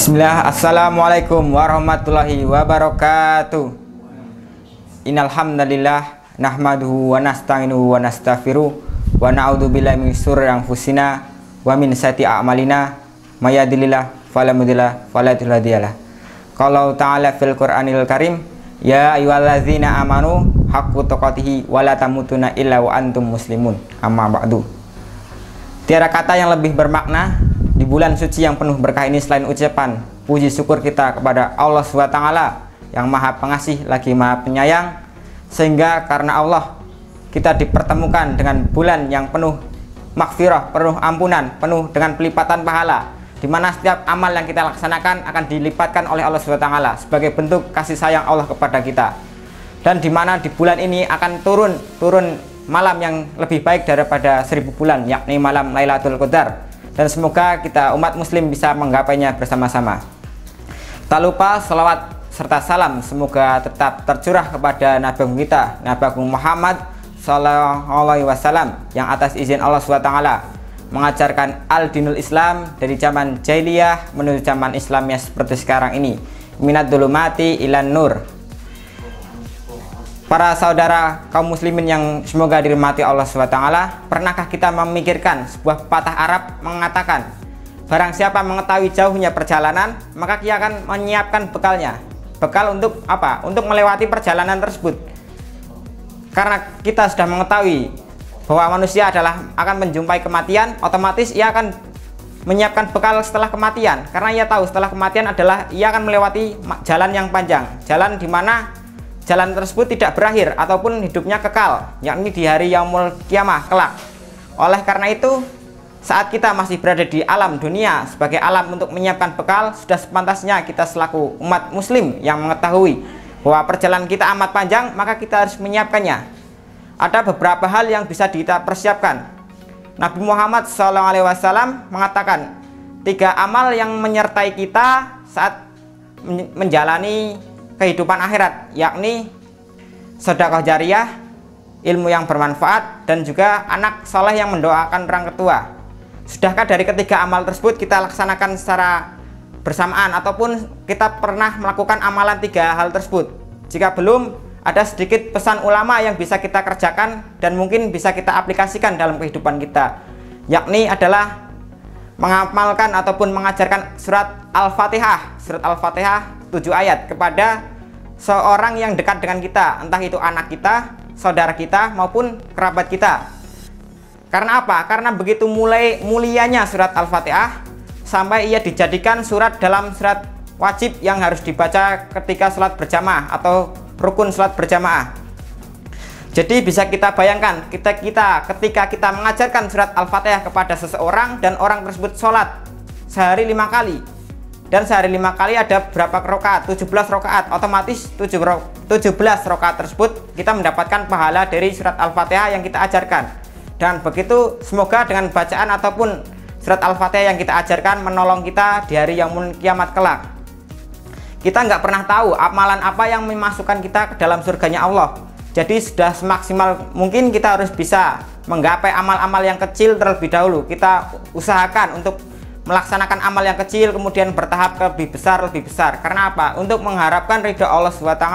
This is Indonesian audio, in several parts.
Bismillah, assalamualaikum warahmatullahi wabarakatuh. Innal hamdalillah nahmaduhu wa nasta'inuhu wa nastaghfiruh wa na'udzu billahi min syururi anfusina wa min sayyiati a'malina may yahdihillahu fala mudilla wa la hadiyalah. Qala ta'ala fil Qur'anil Karim, ya ayyuhallazina amanu haqqa tuqatih wa la tamutunna illa wa antum muslimun. Amma ba'du. Tiada kata yang lebih bermakna di bulan suci yang penuh berkah ini selain ucapan puji syukur kita kepada Allah SWT yang maha pengasih lagi maha penyayang, sehingga karena Allah kita dipertemukan dengan bulan yang penuh maghfirah, penuh ampunan, penuh dengan pelipatan pahala, di mana setiap amal yang kita laksanakan akan dilipatkan oleh Allah SWT sebagai bentuk kasih sayang Allah kepada kita. Dan di mana di bulan ini akan turun malam yang lebih baik daripada 1000 bulan, yakni malam Lailatul Qadar. Dan semoga kita umat muslim bisa menggapainya bersama-sama. Tak lupa salawat serta salam semoga tetap tercurah kepada Nabi kita, Nabi Muhammad SAW, yang atas izin Allah SWT mengajarkan al-dinul Islam dari zaman jahiliyah menuju zaman Islam yang seperti sekarang ini, minad dhulumati ilan nur. Para saudara kaum muslimin yang semoga dirahmati Allah SWT, pernahkah kita memikirkan sebuah pepatah Arab mengatakan, barang siapa mengetahui jauhnya perjalanan, maka dia akan menyiapkan bekalnya. Bekal untuk apa? Untuk melewati perjalanan tersebut. Karena kita sudah mengetahui bahwa manusia akan menjumpai kematian, otomatis ia akan menyiapkan bekal setelah kematian. Karena ia tahu setelah kematian adalah ia akan melewati jalan yang panjang, jalan di mana jalan tersebut tidak berakhir ataupun hidupnya kekal, yakni di hari yaumul kiamah kelak. Oleh karena itu, saat kita masih berada di alam dunia sebagai alam untuk menyiapkan bekal, sudah sepantasnya kita selaku umat muslim yang mengetahui bahwa perjalanan kita amat panjang, maka kita harus menyiapkannya. Ada beberapa hal yang bisa kita persiapkan. Nabi Muhammad SAW mengatakan 3 amal yang menyertai kita saat menjalani kehidupan akhirat, yakni sedekah jariyah, ilmu yang bermanfaat, dan juga anak soleh yang mendoakan orang tua. Sudahkah dari ketiga amal tersebut kita laksanakan secara bersamaan ataupun kita pernah melakukan amalan 3 hal tersebut? Jika belum, ada sedikit pesan ulama yang bisa kita kerjakan dan mungkin bisa kita aplikasikan dalam kehidupan kita, yakni adalah mengamalkan ataupun mengajarkan surat Al-Fatihah, 7 ayat kepada seorang yang dekat dengan kita, entah itu anak kita, saudara kita, maupun kerabat kita. Karena apa? Karena begitu mulianya surat Al-Fatihah sampai ia dijadikan surat dalam surat wajib yang harus dibaca ketika sholat berjamaah atau rukun sholat berjamaah. Jadi bisa kita bayangkan ketika kita mengajarkan surat Al-Fatihah kepada seseorang dan orang tersebut sholat sehari 5 kali, dan sehari 5 kali ada berapa rakaat? 17 rakaat. Otomatis 17 rakaat tersebut kita mendapatkan pahala dari surat Al-Fatihah yang kita ajarkan. Dan begitu semoga dengan bacaan ataupun surat Al-Fatihah yang kita ajarkan menolong kita di hari yaumul kiamat kelak. Kita nggak pernah tahu amalan apa yang memasukkan kita ke dalam surganya Allah. Jadi sudah semaksimal mungkin kita harus bisa menggapai amal-amal yang kecil terlebih dahulu. Kita usahakan untuk melaksanakan amal yang kecil kemudian bertahap ke lebih besar. Karena apa? Untuk mengharapkan ridha Allah SWT.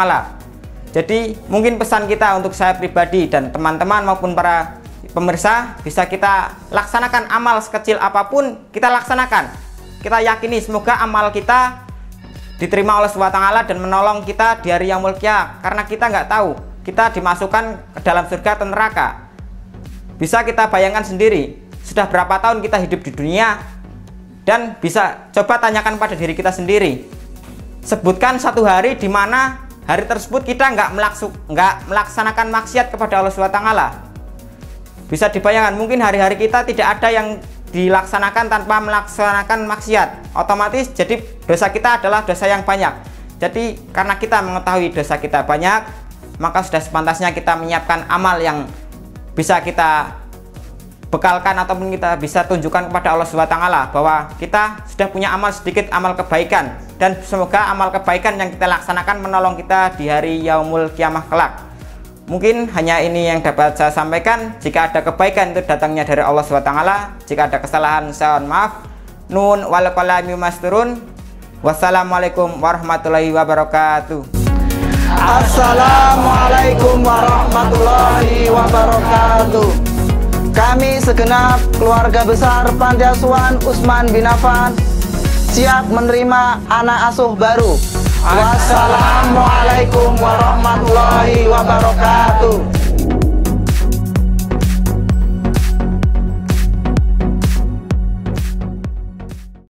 Jadi mungkin pesan kita untuk saya pribadi dan teman-teman maupun para pemirsa, bisa kita laksanakan amal sekecil apapun, kita laksanakan. Kita yakini semoga amal kita diterima Allah SWT dan menolong kita di hari yaumul qiyamah. Karena kita nggak tahu kita dimasukkan ke dalam surga atau neraka. Bisa kita bayangkan sendiri, sudah berapa tahun kita hidup di dunia. Dan bisa coba tanyakan pada diri kita sendiri, sebutkan satu hari di mana hari tersebut kita nggak melaksanakan maksiat kepada Allah SWT. Bisa dibayangkan mungkin hari-hari kita tidak ada yang dilaksanakan tanpa melaksanakan maksiat. Otomatis jadi dosa kita adalah dosa yang banyak. Jadi karena kita mengetahui dosa kita banyak, maka sudah sepantasnya kita menyiapkan amal yang bisa kita bekalkan ataupun kita bisa tunjukkan kepada Allah SWT bahwa kita sudah punya amal sedikit, amal kebaikan, dan semoga amal kebaikan yang kita laksanakan menolong kita di hari yaumul kiamah kelak. Mungkin hanya ini yang dapat saya sampaikan. Jika ada kebaikan itu datangnya dari Allah SWT. Jika ada kesalahan saya mohon maaf. Nun wal qalami masturun. Wassalamualaikum warahmatullahi wabarakatuh. Assalamualaikum warahmatullahi wabarakatuh. Kami segenap keluarga besar Panti Asuhan Utsman bin Affan siap menerima anak asuh baru. Wassalamualaikum warahmatullahi wabarakatuh.